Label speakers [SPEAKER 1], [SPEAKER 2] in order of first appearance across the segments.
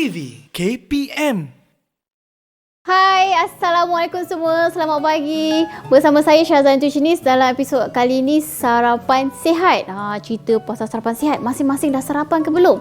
[SPEAKER 1] TV KPM.
[SPEAKER 2] Hai, Assalamualaikum semua. Selamat pagi. Bersama saya Syazan Tuchinis dalam episod kali ini Sarapan Sihat. Cerita pasal sarapan sihat. Masing-masing dah sarapan ke belum?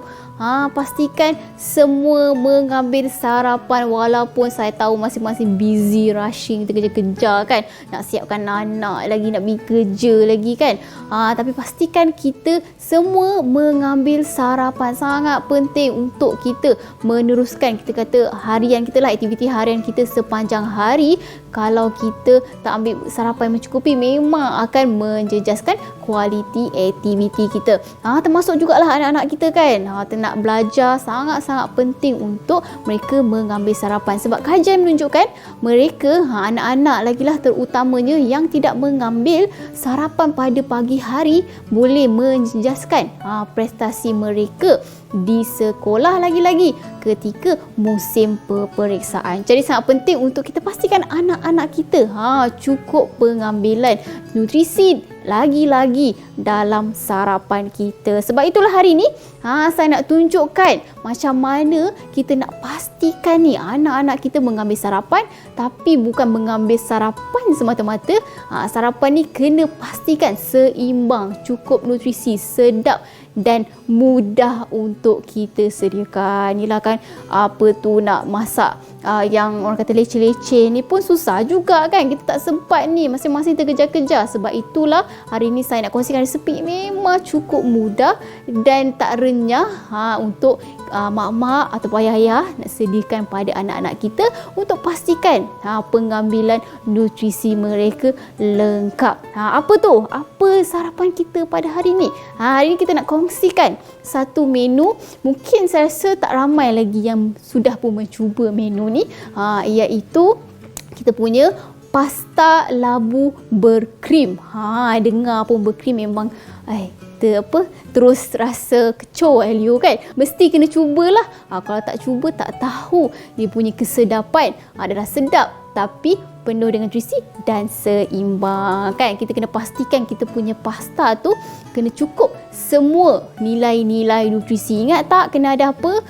[SPEAKER 2] Pastikan semua mengambil sarapan walaupun saya tahu masing-masing busy, rushing, kejar-kejar kan. Nak siapkan anak lagi, nak pergi kerja lagi kan. Tapi pastikan kita semua mengambil sarapan. Sangat penting untuk kita meneruskan, kita kata harian kita lah, aktiviti harian kita sepanjang hari. Kalau kita tak ambil sarapan yang mencukupi, memang akan menjejaskan kualiti aktiviti kita. Termasuk jugalah anak-anak kita kan. Nak belajar, sangat-sangat penting untuk mereka mengambil sarapan. Sebab kajian menunjukkan mereka, anak-anak lagilah terutamanya yang tidak mengambil sarapan pada pagi hari boleh menjejaskan prestasi mereka di sekolah lagi-lagi ketika musim peperiksaan. Jadi sangat penting untuk kita pastikan anak-anak kita cukup pengambilan nutrisi lagi-lagi dalam sarapan kita. Sebab itulah hari ni saya nak tunjukkan macam mana kita nak pastikan ni anak-anak kita mengambil sarapan, tapi bukan mengambil sarapan semata-mata. Sarapan ni kena pastikan seimbang, cukup nutrisi, sedap dan mudah untuk kita sediakan. Inilah kan nak masak yang orang kata leceh-leceh ni pun susah juga kan. Kita tak sempat ni, masing-masing terkejar-kejar. Sebab itulah hari ni saya nak kongsikan resepi memang cukup mudah dan tak renyah untuk mak-mak atau ayah-ayah nak sediakan pada anak-anak kita untuk pastikan pengambilan nutrisi mereka lengkap. Apa tu? Apa sarapan kita pada hari ni? Hari ni kita nak kongsikan satu menu. Mungkin saya rasa tak ramai lagi yang sudah pun mencuba menu ni, iaitu kita punya pasta labu berkrim. Dengar pun berkrim memang terus rasa kecoh Elio kan. Mesti kena cubalah. Kalau tak cuba tak tahu dia punya kesedapan. Adalah sedap tapi penuh dengan nutrisi dan seimbang kan. Kita kena pastikan kita punya pasta tu kena cukup semua nilai-nilai nutrisi. Ingat tak, kena ada apa?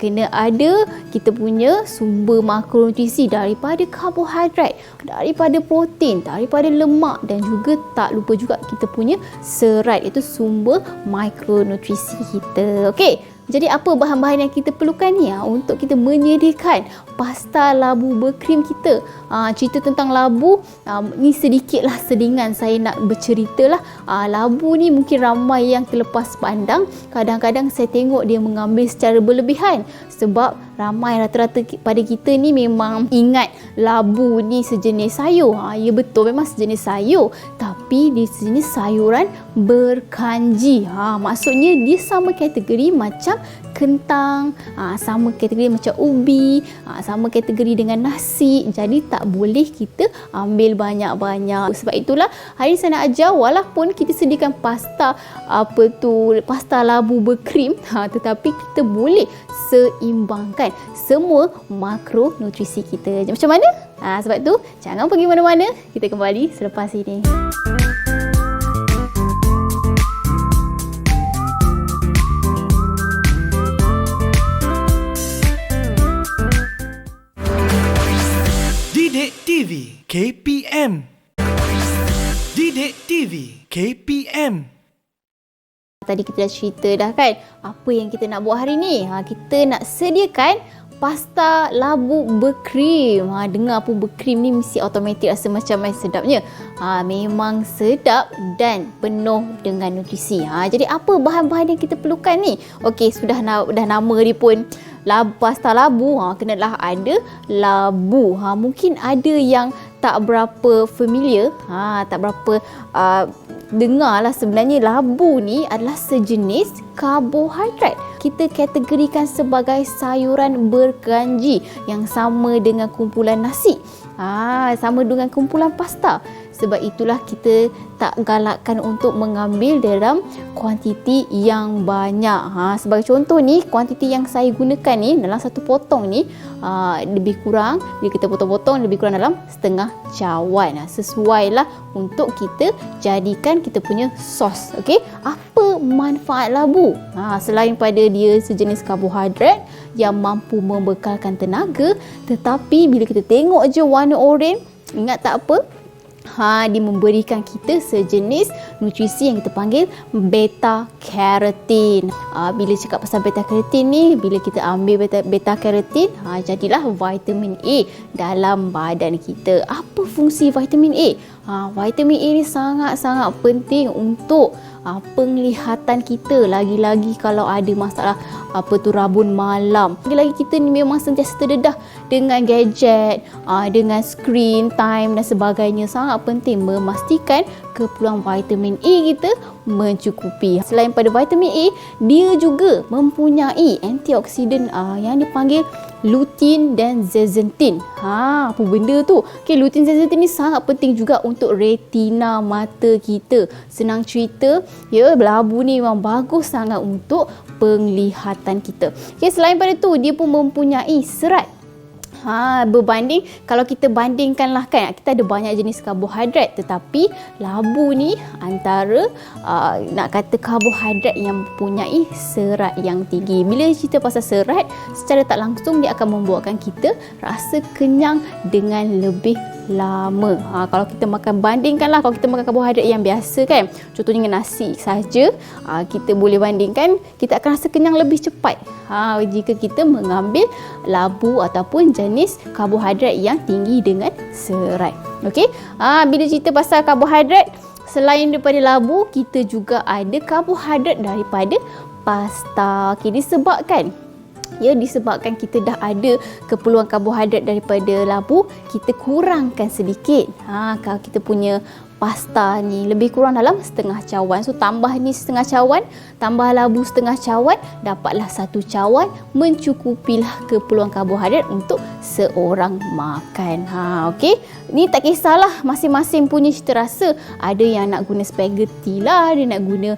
[SPEAKER 2] Kena ada kita punya sumber makronutrisi daripada karbohidrat, daripada protein, daripada lemak dan juga tak lupa juga kita punya serat, iaitu sumber makronutrisi kita. Okey. Jadi apa bahan-bahan yang kita perlukan ni untuk kita menyediakan pasta labu berkrim kita? Cerita tentang labu ni sedikitlah selingan saya nak berceritalah. Labu ni mungkin ramai yang terlepas pandang. Kadang-kadang saya tengok dia mengambil secara berlebihan. Sebab ramai rata-rata pada kita ni memang ingat labu ni sejenis sayur. Ya betul, memang sejenis sayur. Tapi dia sejenis sayuran berkanji. Maksudnya dia sama kategori macam kentang, sama kategori macam ubi, sama kategori dengan nasi. Jadi tak boleh kita ambil banyak-banyak. Sebab itulah hari ni saya nak ajar, walaupun kita sediakan pasta pasta labu berkrim, tetapi kita boleh seimbangkan semua makronutrisi kita. Macam mana? Sebab tu jangan pergi mana-mana. Kita kembali selepas ini.
[SPEAKER 1] Didik TV KPM. Didik TV KPM.
[SPEAKER 2] Tadi kita dah cerita dah kan apa yang kita nak buat hari ni. Kita nak sediakan pasta labu berkrim. Dengar pun berkrim ni mesti automatik rasa macam sedapnya. Memang sedap dan penuh dengan nutrisi. Jadi apa bahan-bahan yang kita perlukan ni? Okey, dah nama dia pun pasta labu, kenalah ada labu. Mungkin ada yang tak berapa familiar, tak berapa dengarlah. Sebenarnya labu ni adalah sejenis karbohidrat. Kita kategorikan sebagai sayuran berkanji yang sama dengan kumpulan nasi, sama dengan kumpulan pasta. Sebab itulah kita tak galakkan untuk mengambil dalam kuantiti yang banyak. Sebagai contoh ni, kuantiti yang saya gunakan ni dalam satu potong ni lebih kurang, bila kita potong-potong lebih kurang dalam setengah cawan. Sesuailah untuk kita jadikan kita punya sos. Okey, apa manfaat labu? Selain pada dia sejenis karbohidrat yang mampu membekalkan tenaga, tetapi bila kita tengok je warna oranye, ingat tak apa? Dia memberikan kita sejenis nutrisi yang kita panggil beta carotene. Bila cakap pasal beta carotene ni, bila kita ambil beta carotene, jadilah vitamin A dalam badan kita. Apa fungsi vitamin A? Vitamin A ni sangat-sangat penting untuk penglihatan kita, lagi-lagi kalau ada masalah rabun malam. Lagi-lagi kita ni memang sentiasa terdedah dengan gadget, dengan screen time dan sebagainya. Sangat penting memastikan keperluan vitamin A kita mencukupi. Selain pada vitamin A, dia juga mempunyai antioksidan yang dipanggil lutein dan zeaxanthin. Apa benda tu? Okay, lutein dan zeaxanthin ni sangat penting juga untuk retina mata kita. Senang cerita, ya, labu ni memang bagus sangat untuk penglihatan kita. Okay, selain pada tu, dia pun mempunyai serat. Berbanding, kalau kita bandingkanlah kan, kita ada banyak jenis karbohidrat, tetapi labu ni antara nak kata karbohidrat yang mempunyai serat yang tinggi. Bila cerita pasal serat, secara tak langsung dia akan membuatkan kita rasa kenyang dengan lebih lama. Kalau kita bandingkanlah, kalau kita makan karbohidrat yang biasa kan, contohnya dengan nasi saja, kita boleh bandingkan, kita akan rasa kenyang lebih cepat jika kita mengambil labu ataupun jenis karbohidrat yang tinggi dengan serat. Okey, bila cerita pasal karbohidrat, selain daripada labu, kita juga ada karbohidrat daripada pasta. Okey, disebabkan kita dah ada keperluan karbohidrat daripada labu, kita kurangkan sedikit. Kalau kita punya pasta ni lebih kurang dalam setengah cawan, so tambah ni setengah cawan, tambah labu setengah cawan, dapatlah satu cawan, mencukupilah keperluan karbohidrat untuk seorang makan. Okey, ni tak kisahlah masing-masing punya cita rasa. Ada yang nak guna spaghetti lah, ada nak guna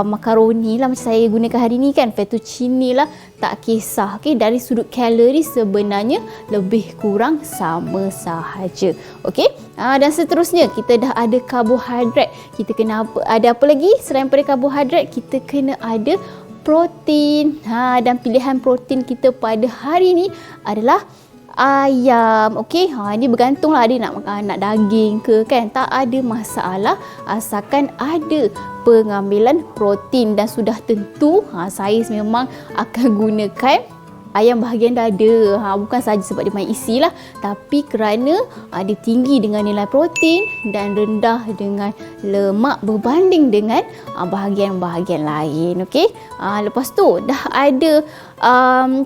[SPEAKER 2] makaroni lah macam saya gunakan hari ni kan, fettuccine lah, tak kisah. Okey, dari sudut kalori sebenarnya lebih kurang sama sahaja. Okey, dan seterusnya kita dah ada karbohidrat, kita kena ada apa lagi selain pada karbohidrat? Kita kena ada protein. Dan pilihan protein kita pada hari ni adalah ayam. Okey, ni bergantunglah, ada nak daging ke kan, tak ada masalah asalkan ada pengambilan protein. Dan sudah tentu saya memang akan gunakan ayam bahagian dada, bukan sahaja sebab dia main isi lah, tapi kerana dia tinggi dengan nilai protein dan rendah dengan lemak berbanding dengan bahagian-bahagian lain. Okey, lepas tu dah ada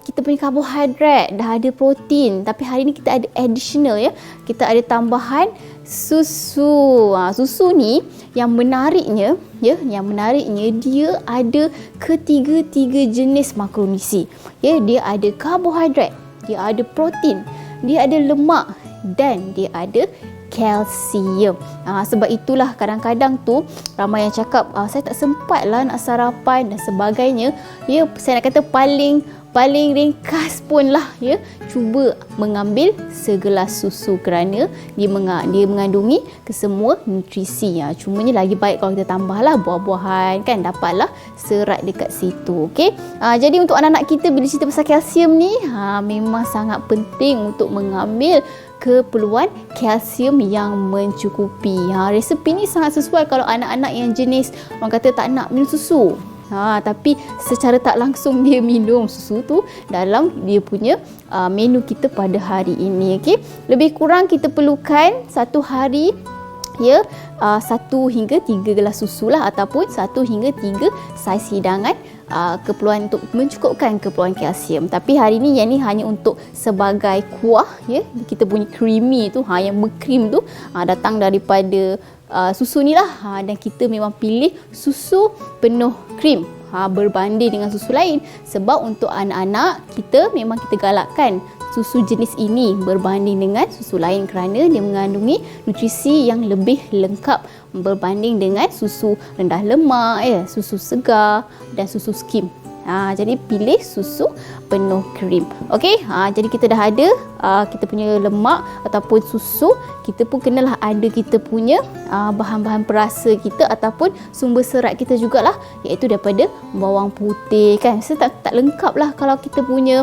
[SPEAKER 2] kita punya karbohidrat, dah ada protein, tapi hari ni kita ada additional, ya, kita ada tambahan susu. Susu ni yang menariknya dia ada ketiga-tiga jenis makronutrisi. Ya, dia ada karbohidrat, dia ada protein, dia ada lemak dan dia ada kalsium. Sebab itulah kadang-kadang tu ramai yang cakap saya tak sempat lah nak sarapan dan sebagainya. Ya, saya nak kata paling ringkas pun lah, ya, cuba mengambil segelas susu kerana dia mengandungi kesemua nutrisi. Cumanya lagi baik kalau kita tambahlah buah-buahan kan, dapatlah serat dekat situ. Okey, jadi untuk anak-anak kita bila cerita pasal kalsium ni, memang sangat penting untuk mengambil keperluan kalsium yang mencukupi. Resepi ni sangat sesuai kalau anak-anak yang jenis orang kata tak nak minum susu. Tapi secara tak langsung dia minum susu tu dalam dia punya menu kita pada hari ini. Okey, lebih kurang kita perlukan satu hari, ya, 1 hingga 3 gelas susu lah, ataupun 1 hingga 3 saiz hidangan keperluan untuk mencukupkan keperluan kalsium. Tapi hari ni yang ni hanya untuk sebagai kuah, ya, kita punya creamy tu, yang berkrim tu datang daripada susu ni lah, dan kita memang pilih susu penuh krim berbanding dengan susu lain. Sebab untuk anak-anak kita memang kita galakkan susu jenis ini berbanding dengan susu lain kerana dia mengandungi nutrisi yang lebih lengkap berbanding dengan susu rendah lemak, susu segar dan susu skim. Jadi pilih susu penuh krim. Okey, jadi kita dah ada kita punya lemak ataupun susu, kita pun kenalah ada kita punya bahan-bahan perasa kita ataupun sumber serat kita jugalah, iaitu daripada bawang putih kan. So, tak lengkap lah kalau kita punya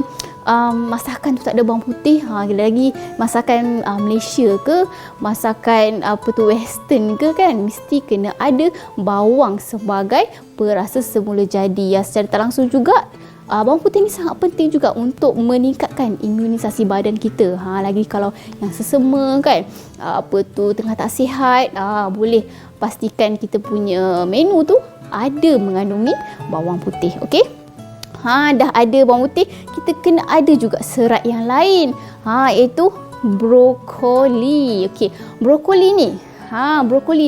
[SPEAKER 2] masakan tu tak ada bawang putih. Lagi masakan Malaysia ke, masakan western ke kan, mesti kena ada bawang sebagai perasa semula jadi. Secara tak langsung juga bawang putih ni sangat penting juga untuk meningkatkan imunisasi badan kita. Lagi kalau yang sesama kan, tengah tak sihat, boleh pastikan kita punya menu tu ada mengandungi bawang putih. Okey, dah ada bawang putih, kita kena ada juga serat yang lain, iaitu brokoli. Okey, brokoli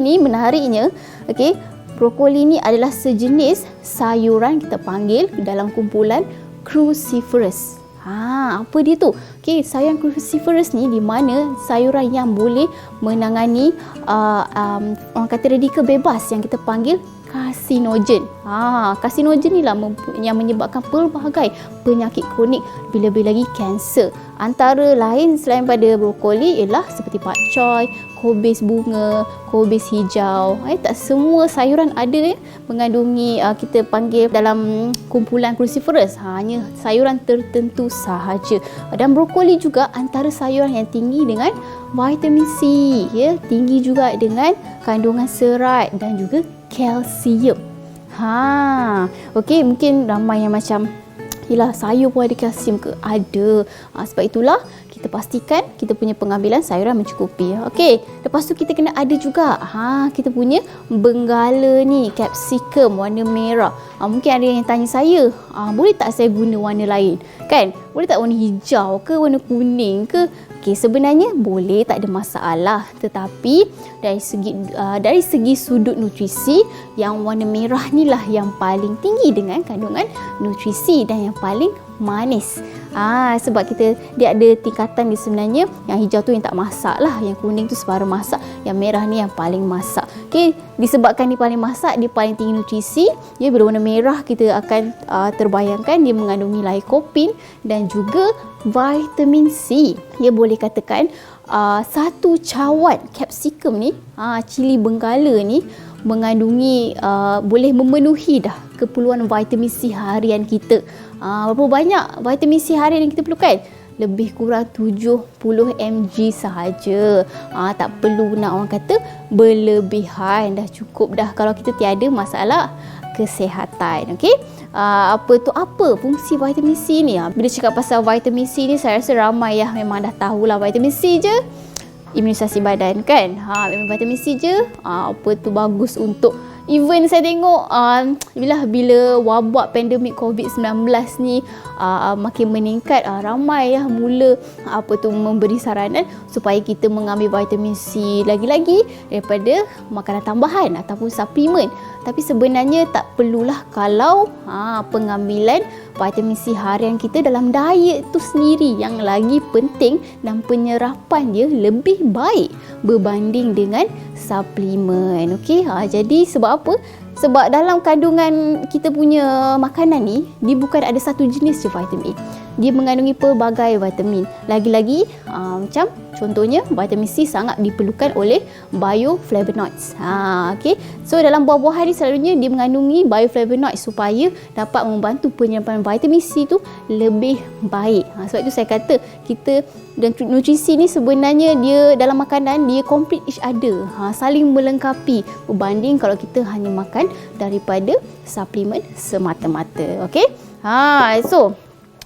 [SPEAKER 2] ni menariknya, okey, brokoli ni adalah sejenis sayuran kita panggil dalam kumpulan cruciferous. Apa dia tu? Okey, sayuran cruciferous ni di mana sayuran yang boleh menangani orang kata radikal bebas yang kita panggil karsinogen. Karsinogen ni lah yang menyebabkan pelbagai penyakit kronik, lebih-lebih lagi kanser. Antara lain selain pada brokoli ialah seperti pakcoy, kobis bunga, kobis hijau. Tak semua sayuran ada mengandungi kita panggil dalam kumpulan cruciferous. Hanya sayuran tertentu sahaja. Dan brokoli juga antara sayuran yang tinggi dengan vitamin C, tinggi juga dengan kandungan serat dan juga kalsium. Okey, mungkin ramai yang macam, yelah, sayur pun ada kalsium ke? Ada. Sebab itulah kita pastikan kita punya pengambilan sayuran mencukupi. Okey, lepas tu kita kena ada juga kita punya benggala ni, capsicum warna merah. Mungkin ada yang tanya saya, boleh tak saya guna warna lain? Kan? Boleh tak warna hijau ke, warna kuning ke? Okey, sebenarnya boleh, tak ada masalah. Tetapi dari segi sudut nutrisi, yang warna merah ni lah yang paling tinggi dengan kandungan nutrisi dan yang paling manis. Sebab dia ada tingkatan dia sebenarnya. Yang hijau tu yang tak masak lah, yang kuning tu separuh masak, yang merah ni yang paling masak. Okey, disebabkan dia paling masak, dia paling tinggi nutrisi, dia berwarna merah, kita akan terbayangkan dia mengandungi lycopene dan juga vitamin C. Dia boleh katakan satu cawan capsicum ni, cili benggala ni mengandungi boleh memenuhi dah keperluan vitamin C harian kita. Berapa banyak vitamin C harian yang kita perlukan? Lebih kurang 70 mg sahaja. Tak perlu nak orang kata berlebihan, dah cukup dah kalau kita tiada masalah kesihatan. Okey, apa fungsi vitamin C ni? Bila cakap pasal vitamin C ni, saya rasa ramai memang dah tahulah vitamin C je imunisasi badan kan. Vitamin C je bagus untuk, even saya tengok bila wabak pandemik COVID-19 ni makin meningkat, ramai mula memberi saranan supaya kita mengambil vitamin C lagi-lagi daripada makanan tambahan ataupun suplemen. Tapi sebenarnya tak perlulah kalau pengambilan vitamin C harian kita dalam diet tu sendiri yang lagi penting dan penyerapan dia lebih baik berbanding dengan suplemen. Okey, jadi sebab apa? Sebab dalam kandungan kita punya makanan ni, dia bukan ada satu jenis je vitamin A. Dia mengandungi pelbagai vitamin. Lagi-lagi macam contohnya vitamin C sangat diperlukan oleh bioflavonoids. Okey. So dalam buah-buahan ni selalunya dia mengandungi bioflavonoids supaya dapat membantu penyerapan vitamin C tu lebih baik. Sebab itu saya kata kita dan nutrisi ni sebenarnya dia dalam makanan dia complete each other. Saling melengkapi berbanding kalau kita hanya makan daripada suplemen semata-mata. Okey. So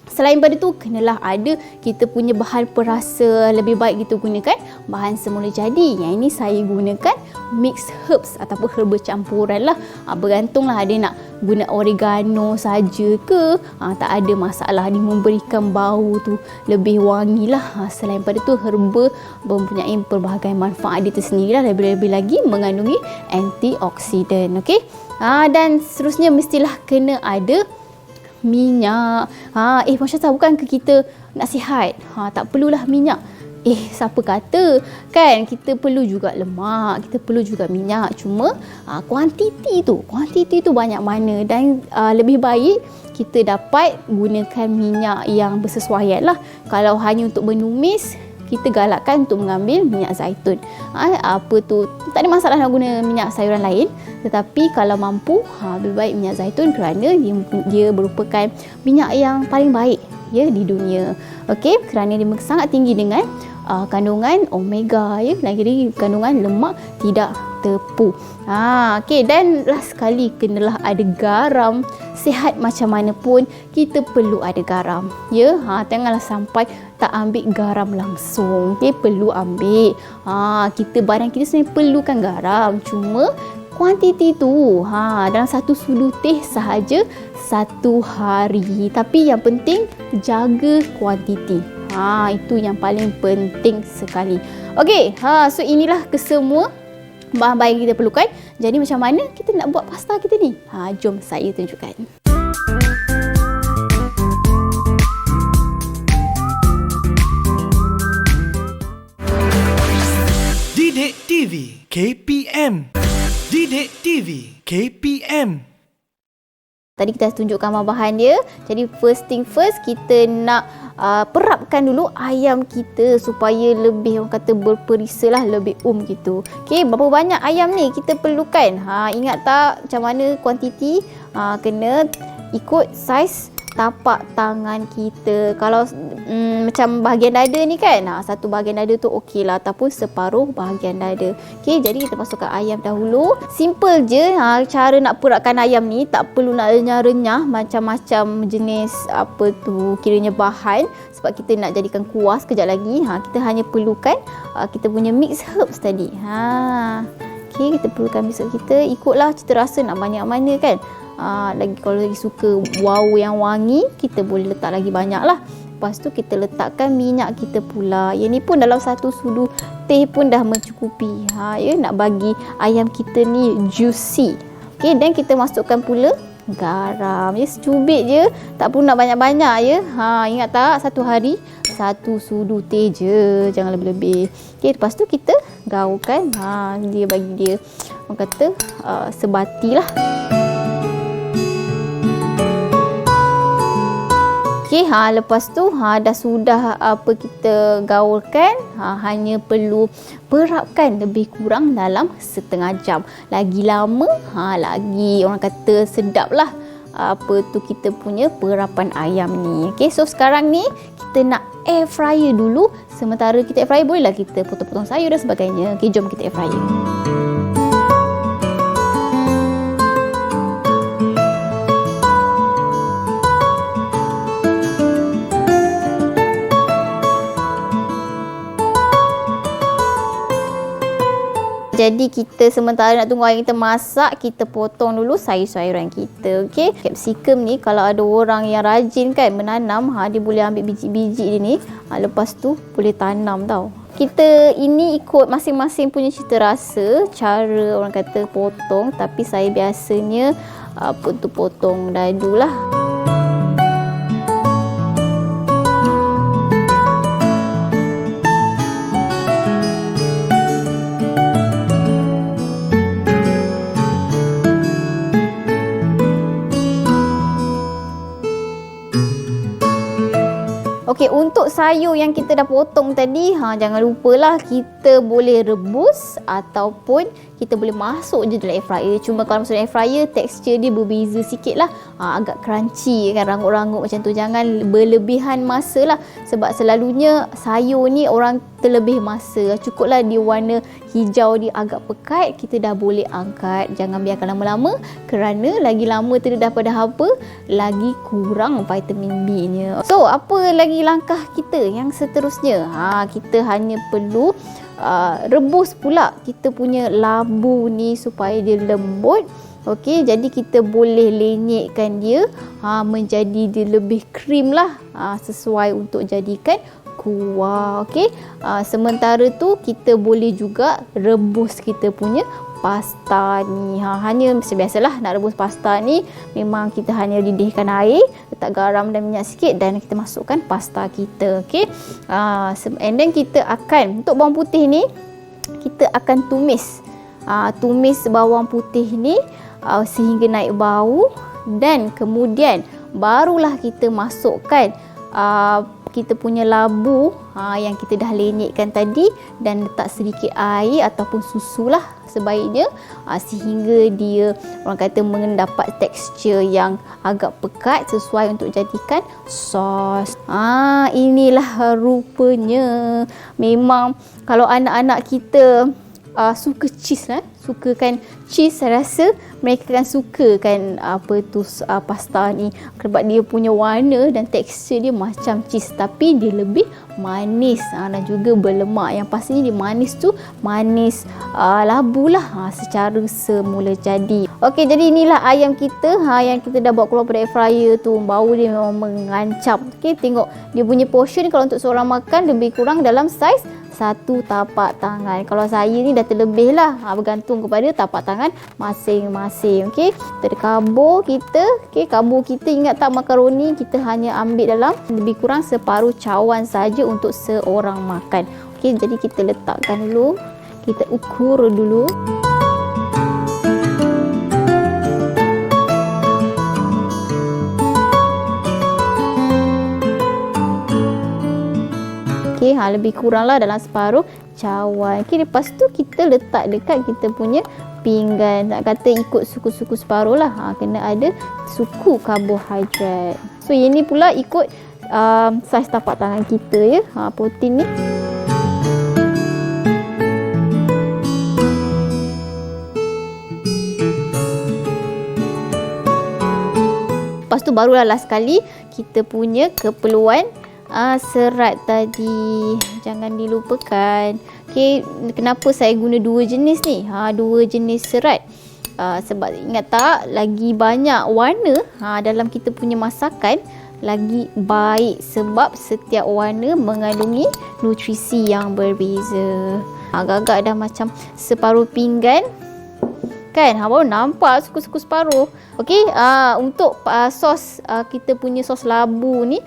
[SPEAKER 2] selain pada tu, kenalah ada kita punya bahan perasa lebih baik kita gunakan bahan semula jadi. Yang ini saya gunakan mixed herbs ataupun herba campuran lah. Bergantunglah, ada nak guna oregano saja ke, tak ada masalah. Dia memberikan bau tu lebih wangi lah. Selain pada tu, herba mempunyai pelbagai manfaat dia tersendiri lah. Lebih-lebih lagi mengandungi antioksidan. Okey. Dan seterusnya mestilah kena ada minyak. Masya Allah, bukan ke kita nak sihat? Tak perlulah minyak. Siapa kata kan kita perlu juga lemak, kita perlu juga minyak. Cuma kuantiti tu banyak mana, dan lebih baik kita dapat gunakan minyak yang bersesuaian lah. Kalau hanya untuk menumis, kita galakkan untuk mengambil minyak zaitun. Tak ada masalah nak guna minyak sayuran lain, tetapi kalau mampu, lebih baik minyak zaitun kerana dia merupakan minyak yang paling baik di dunia. Okey, kerana dia sangat tinggi dengan kandungan omega, lagi kandungan lemak tidak tepu. Okey, dan last sekali kenalah ada garam. Sihat macam mana pun kita perlu ada garam. Janganlah sampai tak ambil garam langsung. Perlu ambil. Badan kita sebenarnya perlukan garam. Cuma kuantiti tu dalam satu sudu teh sahaja satu hari. Tapi yang penting jaga kuantiti. Itu yang paling penting sekali. Okey, so inilah kesemua bahan-bahan yang kita perlukan. Jadi macam mana kita nak buat pasta kita ni? Jom saya tunjukkan.
[SPEAKER 1] Didik TV KPM. Didik TV KPM.
[SPEAKER 2] Tadi kita tunjukkan bahan-bahan dia. Jadi first thing first, kita nak perapkan dulu ayam kita supaya lebih, orang kata, berperisa lah, lebih gitu. Okey, berapa banyak ayam ni kita perlukan? Ingat tak macam mana kuantiti? Kena ikut saiz tapak tangan kita. Kalau macam bahagian dada ni kan, satu bahagian dada tu okey lah, ataupun separuh bahagian dada. Okey, jadi kita masukkan ayam dahulu. Simple je cara nak perapkan ayam ni. Tak perlu nak renyah-renyah macam-macam jenis kiranya bahan, sebab kita nak jadikan kuah sekejap lagi. Kita hanya perlukan kita punya mix herbs tadi. Okey, kita perlukan mix herbs kita. Ikutlah cita rasa nak banyak mana kan. Kalau lagi suka wow yang wangi, kita boleh letak lagi banyak lah. Lepas tu kita letakkan minyak kita pula. Yang ni pun dalam satu sudu teh pun dah mencukupi. Nak bagi ayam kita ni juicy. Okey, dan kita masukkan pula garam. Secubit je, tak perlu nak banyak-banyak Ingat tak, satu hari satu sudu teh je, jangan lebih-lebih. Okey, lepas tu kita gaulkan. Dia bagi dia, orang kata, sebati lah. Okey, lepas tu sudah kita gaulkan, hanya perlu perapkan lebih kurang dalam setengah jam. Lagi lama, lagi, orang kata, sedap lah kita punya perapan ayam ni. Okey, so sekarang ni kita nak air fryer dulu. Sementara kita air fryer, bolehlah kita potong-potong sayur dan sebagainya. Okey, jom kita air fryer. Jadi kita sementara nak tunggu ayam kita masak, kita potong dulu sayur-sayuran kita. Okey, capsicum ni kalau ada orang yang rajin kan menanam, dia boleh ambil biji-biji dia ni, lepas tu boleh tanam tau. Kita ini ikut masing-masing punya cita rasa, cara orang kata potong, tapi saya biasanya potong dadu lah. Okey, untuk sayur yang kita dah potong tadi, jangan lupalah kita boleh rebus ataupun kita boleh masuk je dalam air fryer. Cuma kalau masuk dalam air fryer, tekstur dia berbeza sikit lah. Agak crunchy kan, rangut-rangut macam tu. Jangan berlebihan masa lah. Sebab selalunya sayur ni orang terlebih masa. Cukuplah dia warna hijau, dia agak pekat, kita dah boleh angkat. Jangan biarkan lama-lama, kerana lagi lama terdedah pada apa, lagi kurang vitamin B-nya. So, apa lagi langkah kita yang seterusnya? Kita hanya perlu rebus pula kita punya labu ni supaya dia lembut. Okey, jadi kita boleh lenyekkan dia menjadi dia lebih krim lah, sesuai untuk jadikan kuah. Okey, sementara tu kita boleh juga rebus kita punya pasta ni. Hanya biasalah nak rebus pasta ni, memang kita hanya didihkan air, letak garam dan minyak sikit dan kita masukkan pasta kita. Okey. And then kita akan, untuk bawang putih ni kita akan tumis. Tumis bawang putih ni sehingga naik bau, dan kemudian barulah kita masukkan kita punya labu yang kita dah lenyekkan tadi, dan letak sedikit air ataupun susu lah sebaiknya, sehingga dia, orang kata, mendapat tekstur yang agak pekat sesuai untuk jadikan sos. Inilah rupanya. Memang kalau anak-anak kita suka cheese lah, sukakan cheese, saya rasa mereka akan sukakan pasta ni, sebab dia punya warna dan tekstur dia macam cheese tapi dia lebih manis dan juga berlemak. Yang pastinya dia manis tu manis labu lah secara semula jadi. Okey, jadi inilah ayam kita yang kita dah bawa keluar pada air fryer tu. Bau dia memang mengancam. Okey, tengok dia punya portion kalau untuk seorang makan lebih kurang dalam saiz satu tapak tangan. Kalau saya ni dah terlebih lah, bergantung kepada tapak tangan masing-masing. Okey, kita ada karbo kita. Okey, karbo kita, ingat tak, makaroni kita hanya ambil dalam lebih kurang separuh cawan saja untuk seorang makan. Okey, jadi kita letakkan dulu, kita ukur dulu. Lebih kuranglah dalam separuh cawan. Lepas tu kita letak dekat kita punya pinggan. Nak kata ikut suku-suku separuh lah. Kena ada suku karbohidrat. So ini pula ikut saiz tapak tangan kita ya. Protein ni. Lepas tu barulah last sekali kita punya keperluan serat tadi, jangan dilupakan. Okey, kenapa saya guna dua jenis ni? Dua jenis serat. Sebab ingat tak, lagi banyak warna dalam kita punya masakan lagi baik, sebab setiap warna mengandungi nutrisi yang berbeza. Agak-agak dah macam separuh pinggan kan, baru nampak suku-suku separuh. Okey, untuk sos kita punya sos labu ni,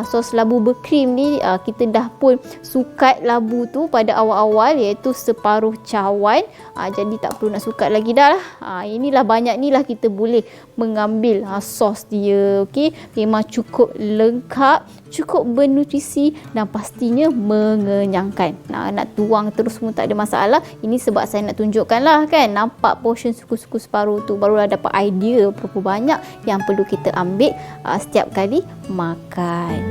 [SPEAKER 2] sos labu berkrim ni, kita dah pun sukat labu tu pada awal-awal, iaitu separuh cawan. Jadi tak perlu nak sukat lagi dah lah. Inilah banyak ni lah kita boleh mengambil sos dia. Okey, memang cukup lengkap, cukup bernutrisi dan pastinya mengenyangkan. Nak tuang terus pun tak ada masalah. Ini sebab saya nak tunjukkan lah kan, nampak portion suku-suku separuh tu, barulah dapat idea berapa banyak yang perlu kita ambil setiap kali makan.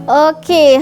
[SPEAKER 2] Okey,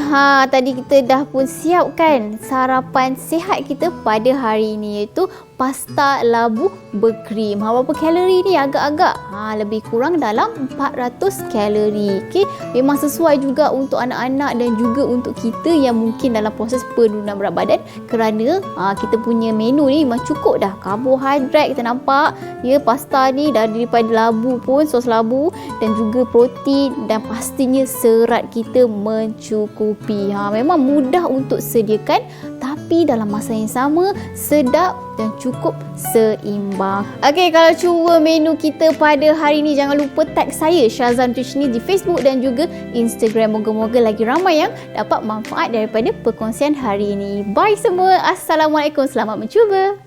[SPEAKER 2] tadi kita dah pun siapkan sarapan sihat kita pada hari ini, iaitu pasta labu berkrim. Berapa kalori ni? Agak-agak lebih kurang dalam 400 kalori. Okey, memang sesuai juga untuk anak-anak dan juga untuk kita yang mungkin dalam proses penurunan berat badan, kerana kita punya menu ni memang cukup dah karbohidrat. Kita nampak ya, pasta ni daripada labu pun, sos labu, dan juga protein, dan pastinya serat kita mencukupi. Memang mudah untuk sediakan, tapi dalam masa yang sama sedap dan cukup seimbang. Okey, kalau cuba menu kita pada hari ini, jangan lupa tag saya Syazan Nutritionist di Facebook dan juga Instagram. Moga-moga lagi ramai yang dapat manfaat daripada perkongsian hari ini. Bye semua. Assalamualaikum. Selamat mencuba.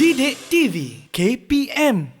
[SPEAKER 1] Didik TV KPM